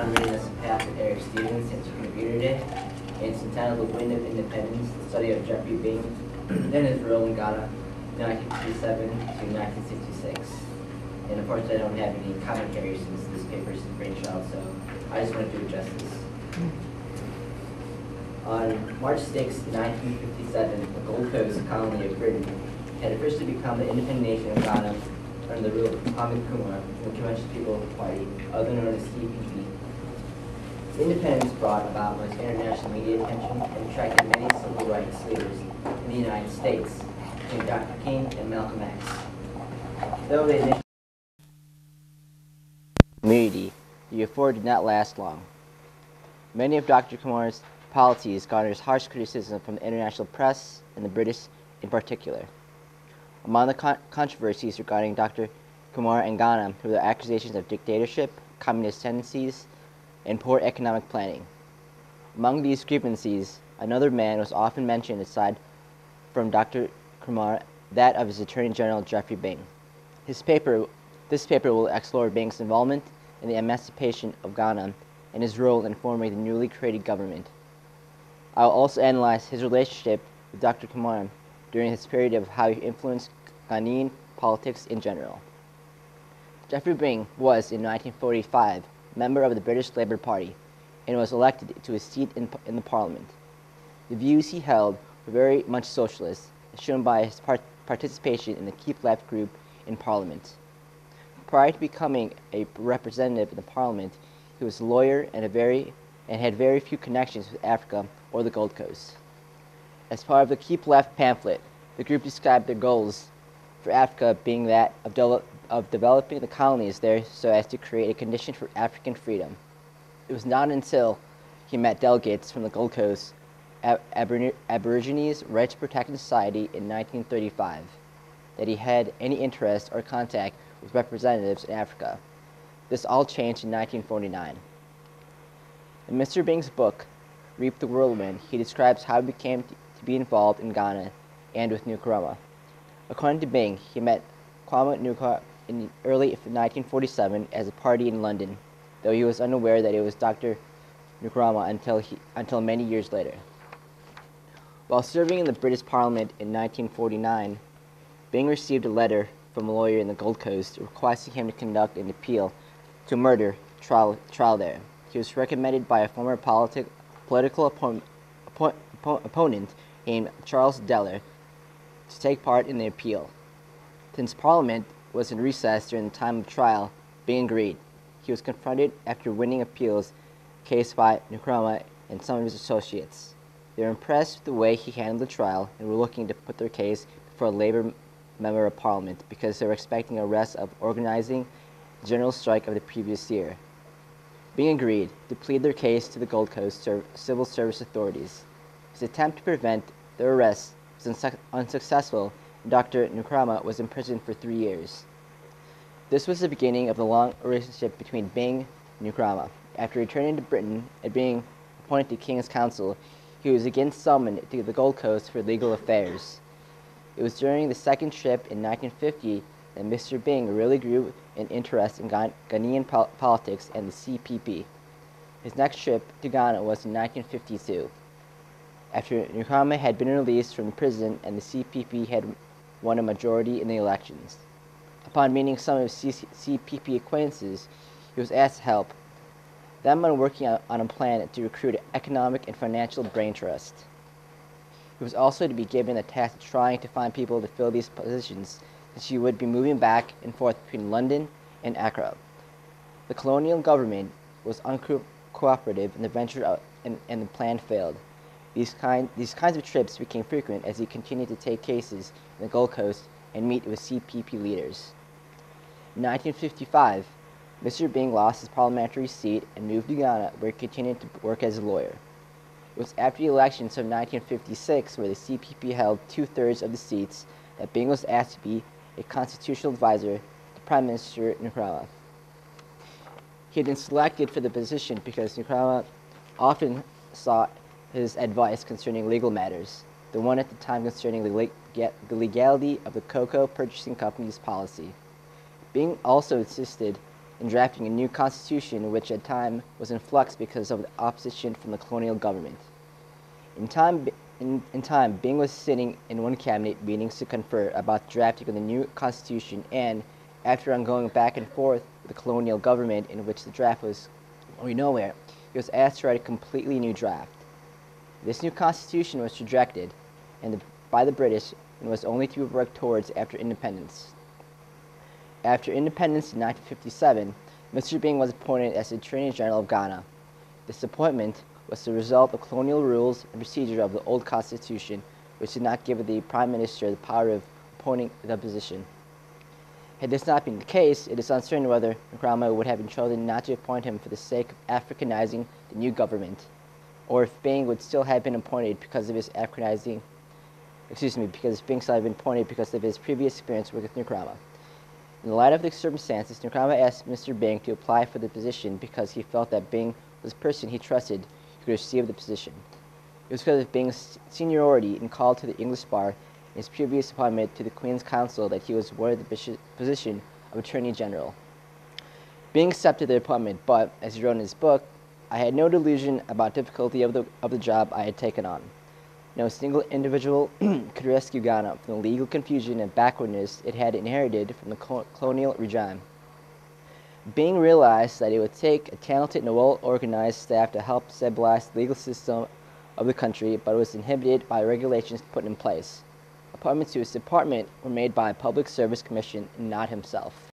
Ghana Readiness Path with Eric Stevens and circumvented it. It's entitled The Wind of Independence, the study of Geoffrey Bing and his role in Ghana, 1957 to 1966. And unfortunately, I don't have any commentary since this paper is the brainchild, so I just want to do it justice. On March 6, 1957, the Gold Coast colony of Britain had officially become the independent nation of Ghana under the rule of Kwame and the Convention People Party, otherwise known as CPP. Independence brought about much international media attention and attracted many civil rights leaders in the United States, including Dr. King and Malcolm X. Though the initial community, the effort did not last long. Many of Dr. Kumar's policies garnered harsh criticism from the international press and the British in particular. Among the controversies regarding Dr. Kumar and Ghana were the accusations of dictatorship, communist tendencies, and poor economic planning. Among these grievances, another man was often mentioned aside from Dr. Kumar, that of his Attorney General Geoffrey Bing. This paper will explore Bing's involvement in the emancipation of Ghana and his role in forming the newly created government. I will also analyze his relationship with Dr. Kumar during his period of how he influenced Ghanaian politics in general. Geoffrey Bing was, in 1945, a member of the British Labour Party and was elected to a seat in the Parliament. The views he held were very much socialist, as shown by his participation in the Keep Left group in Parliament. Prior to becoming a representative in the Parliament, he was a lawyer and had very few connections with Africa or the Gold Coast. As part of the Keep Left pamphlet, the group described their goals for Africa being that of developing the colonies there so as to create a condition for African freedom. It was not until he met delegates from the Gold Coast Aborigines Rights Protection Society in 1935 that he had any interest or contact with representatives in Africa. This all changed in 1949. In Mr. Bing's book, Reap the Whirlwind, he describes how he became to be involved in Ghana and with Nkrumah. According to Bing, he met Kwame in early 1947 as a party in London, though he was unaware that it was Dr. Nkrumah until many years later. While serving in the British Parliament in 1949, Bing received a letter from a lawyer in the Gold Coast requesting him to conduct an appeal to murder trial there. He was recommended by a former political opponent named Charles Deller to take part in the appeal. Since Parliament was in recess during the time of trial, Bing agreed. He was confronted after winning appeals case by Nkrumah and some of his associates. They were impressed with the way he handled the trial and were looking to put their case before a Labour member of Parliament because they were expecting arrests of organizing the general strike of the previous year. Bing agreed to plead their case to the Gold Coast civil service authorities. His attempt to prevent their arrest was unsuccessful, and Dr. Nkrumah was imprisoned for 3 years. This was the beginning of the long relationship between Bing and Nkrumah. After returning to Britain and being appointed to King's Council, he was again summoned to the Gold Coast for legal affairs. It was during the second trip in 1950 that Mr. Bing really grew an interest in Ghanaian politics and the CPP. His next trip to Ghana was in 1952. After Nkrumah had been released from prison and the CPP had won a majority in the elections. Upon meeting some of his CPP acquaintances, he was asked to help them on working on a plan to recruit an economic and financial brain trust. He was also to be given the task of trying to find people to fill these positions, since he would be moving back and forth between London and Accra. The colonial government was uncooperative in the venture and the plan failed. These kinds of trips became frequent as he continued to take cases in the Gold Coast and meet with CPP leaders. In 1955, Mr. Bing lost his parliamentary seat and moved to Ghana, where he continued to work as a lawyer. It was after the elections of 1956, where the CPP held 2/3 of the seats, that Bing was asked to be a constitutional advisor to Prime Minister Nkrumah. He had been selected for the position because Nkrumah often sought his advice concerning legal matters, the one at the time concerning the legality of the cocoa purchasing company's policy. Bing also assisted in drafting a new constitution which at time was in flux because of the opposition from the colonial government. In time, Bing was sitting in one cabinet meetings to confer about the drafting of the new constitution, and after ongoing back and forth with the colonial government in which the draft was going nowhere, he was asked to write a completely new draft. This new constitution was rejected by the British and was only to be worked towards after independence. After independence in 1957, Mr. Bing was appointed as the Attorney General of Ghana. This appointment was the result of colonial rules and procedure of the old constitution, which did not give the Prime Minister the power of appointing the position. Had this not been the case, it is uncertain whether Nkrumah would have been chosen not to appoint him for the sake of Africanizing the new government, or if Bing would still have been appointed because of his because Bing still had been appointed because of his previous experience with Nkrumah. In the light of the circumstances, Nkrumah asked Mr. Bing to apply for the position because he felt that Bing was a person he trusted who could receive the position. It was because of Bing's seniority and call to the English bar and his previous appointment to the Queen's Council that he was awarded the position of Attorney General. Bing accepted the appointment, but, as he wrote in his book, I had no delusion about difficulty of the job I had taken on. No single individual could rescue Ghana from the legal confusion and backwardness it had inherited from the colonial regime. Bing realized that it would take a talented and well-organized staff to help stabilize the legal system of the country, but it was inhibited by regulations put in place. Appointments to his department were made by a public service commission and not himself.